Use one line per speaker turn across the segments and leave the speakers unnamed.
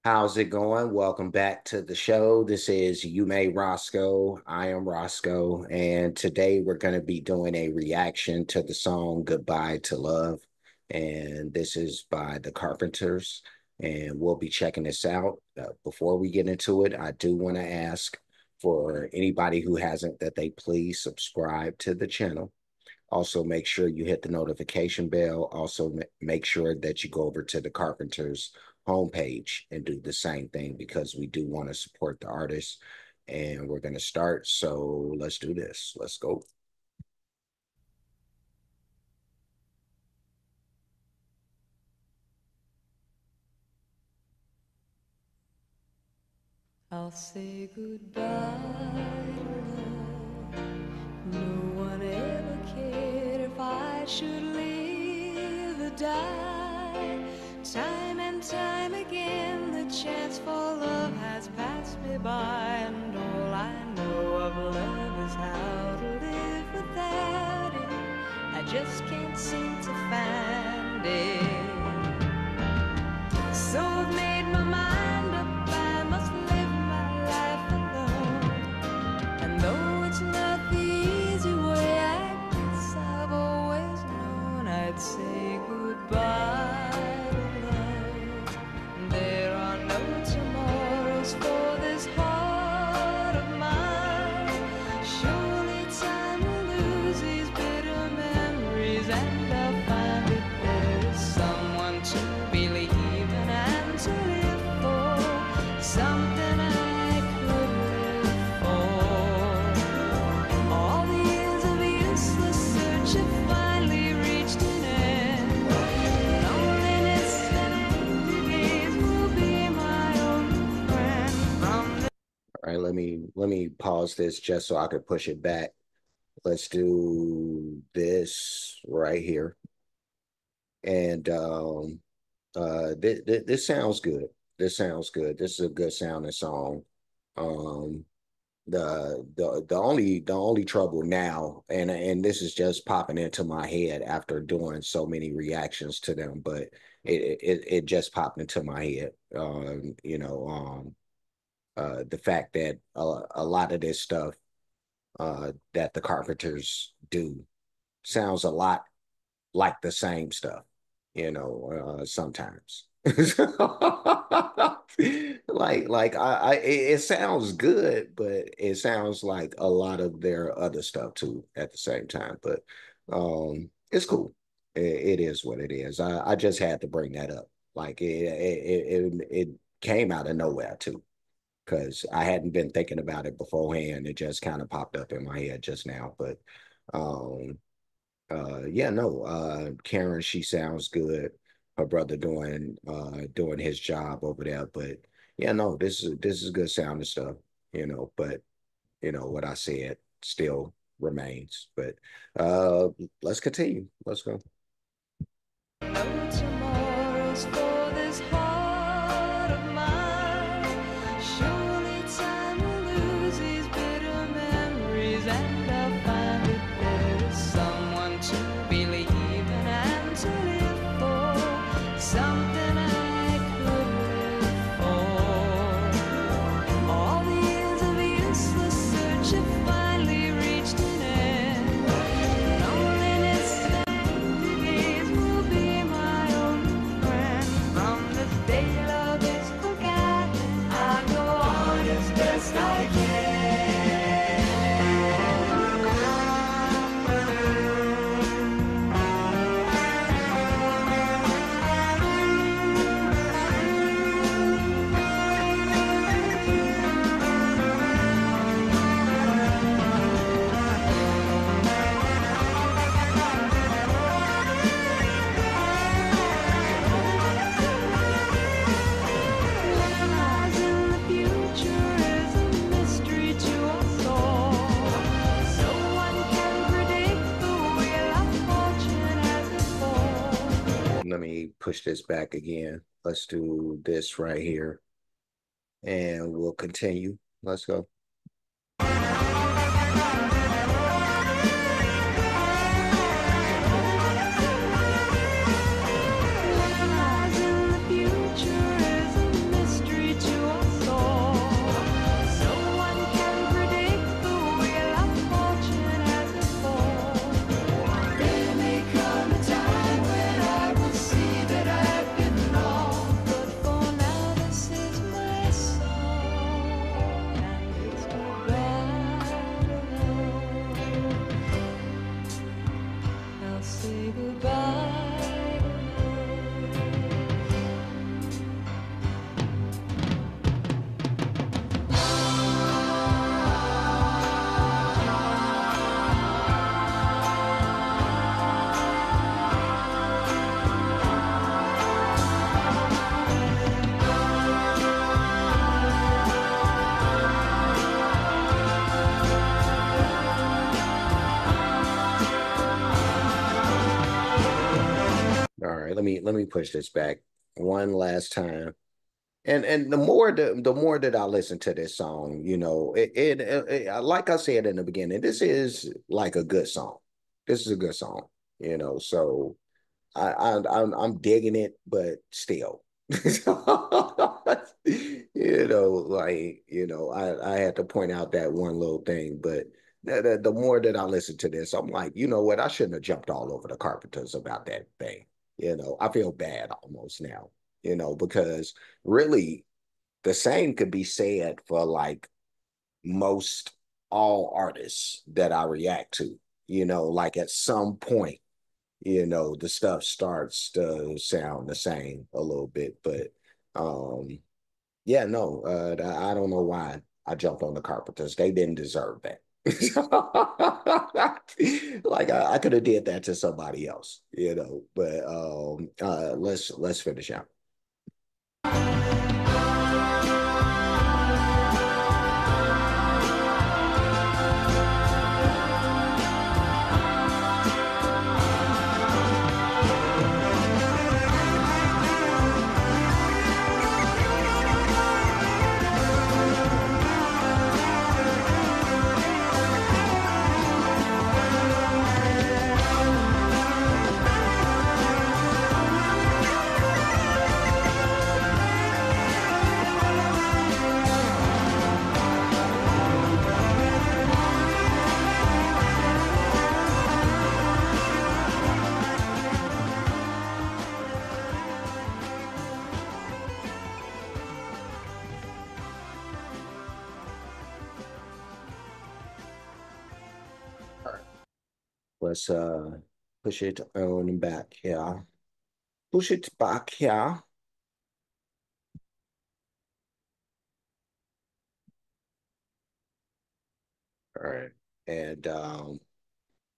How's it going? Welcome back to the show. This is You May Roscoe. I am Roscoe, and today we're going to be doing a reaction to the song Goodbye to Love. And this is by the Carpenters, and we'll be checking this out. Before we get into it, I do want to ask for anybody who hasn't that they please subscribe to the channel. Also, make sure you hit the notification bell. Also, make sure that you go over to the Carpenters homepage and do the same thing because we do want to support the artists. And we're going to start. So let's do this. Let's go.
I'll say goodbye to love. No one ever cared if I should live or die. Time and time again, the chance for love has passed me by, and all I know of love is how to live without it. I just can't seem to find it. So I've made my mind up, I must live my life alone. And though it's not the easy way, I guess I've always known I'd say goodbye to love. There are no tomorrows for this heart of mine. Surely time will lose these bitter memories, and I'll find that there is someone to believe in and to live for, something I could live for. All the years of useless search have finally reached an end. Loneliness and empty days will be my old friend. From the
All right, let me pause this just so I could push it back. Let's do this right here. And this sounds good. This sounds good. This is a good sounding song. Um, the only trouble now, and this is just popping into my head after doing so many reactions to them, but it just popped into my head. The fact that a lot of this stuff that the Carpenters do sounds a lot like the same stuff, sometimes. It sounds good, but it sounds like a lot of their other stuff too at the same time. But it's cool. It is what it is. I just had to bring that up. Like it came out of nowhere too, because I hadn't been thinking about it beforehand. It just kind of popped up in my head just now. But um yeah, no, Karen, she sounds good. Her brother doing his job over there. But yeah, no, this is good sounding stuff, but what I said still remains. But uh let's continue. Let's go.
no tomorrows for this heart of mine. Surely time will lose these bitter memories, and I'll find that there is someone to believe in and to live for, something I could live for. All the years of useless search have finally reached an end. Loneliness and empty days will be my old friend. From this day love is forgotten, I go on as best I lies in the future is a mystery to us all. So one can predict the wheel of fortune as it falls.
Let me push this back again. Let's do this right here and we'll continue. Let's go.
Lies in the future is a mystery
let me push this back one last time. And the more that I listen to this song, like I said in the beginning, this is like a good song. This is a good song, so I'm digging it, but still, I had to point out that one little thing, but the more that I listen to this, I'm like, you know what? I shouldn't have jumped all over the Carpenters about that thing. I feel bad almost now, because really the same could be said for like most all artists that I react to, like at some point the stuff starts to sound the same a little bit. But um, yeah, no, I don't know why I jumped on the Carpenters. They didn't deserve that. Like I could have did that to somebody else, But let's finish out. All right. Let's push it on back here. Push it back here. All right. And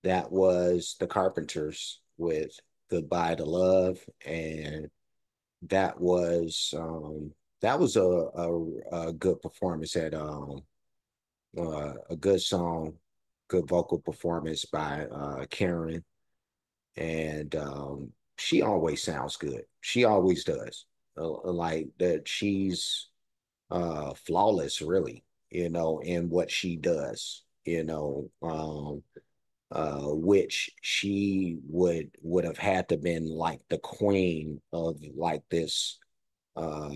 that was the Carpenters with Goodbye to Love. And that was a good performance at a good song, good vocal performance by Karen. And she always sounds good. She always does. Like that she's flawless really, in what she does, which she would have had to been like the queen of like uh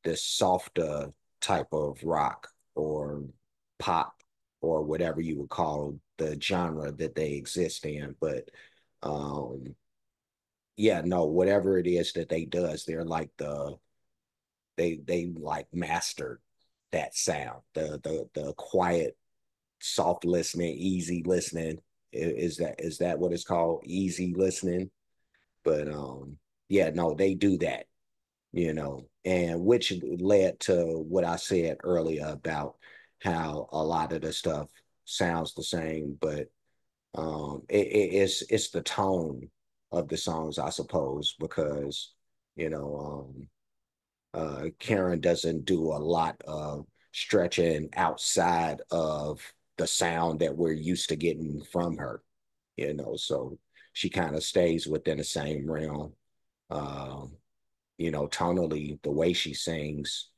this softer type of rock or pop or whatever you would call the genre that they exist in. But um yeah, no, whatever it is that they does, they're like they like mastered that sound, the quiet, soft listening, easy listening. Is that what it's called? Easy listening. But yeah, no, they do that, and which led to what I said earlier about how a lot of the stuff sounds the same, but it's the tone of the songs, I suppose, because you know Karen doesn't do a lot of stretching outside of the sound that we're used to getting from her, so she kind of stays within the same realm. Um, tonally, the way she sings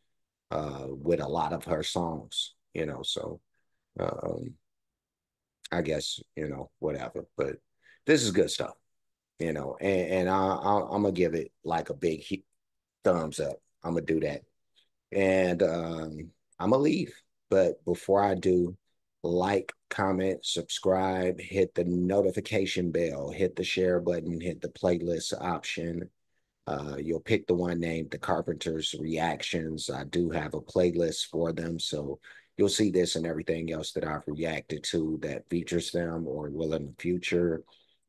with a lot of her songs, so um, I guess, whatever. But this is good stuff, and I'm gonna give it like a big thumbs up. I'm gonna do that. And I'm gonna leave. But before I do, like, comment, subscribe, hit the notification bell, hit the share button, hit the playlist option. You'll pick the one named The Carpenters Reactions. I do have a playlist for them, so you'll see this and everything else that I've reacted to that features them or will in the future.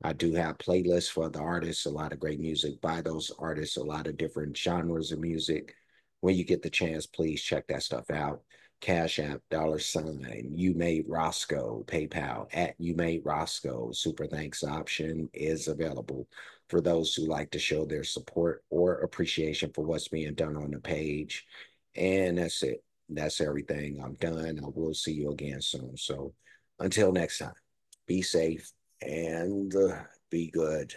I do have playlists for the artists, a lot of great music by those artists, a lot of different genres of music. When you get the chance, please check that stuff out. Cash App, $, you made Roscoe, PayPal at you made Roscoe. Super thanks option is available for those who like to show their support or appreciation for what's being done on the page. And that's it. That's everything. I'm done. I will see you again soon. So until next time, be safe and be good.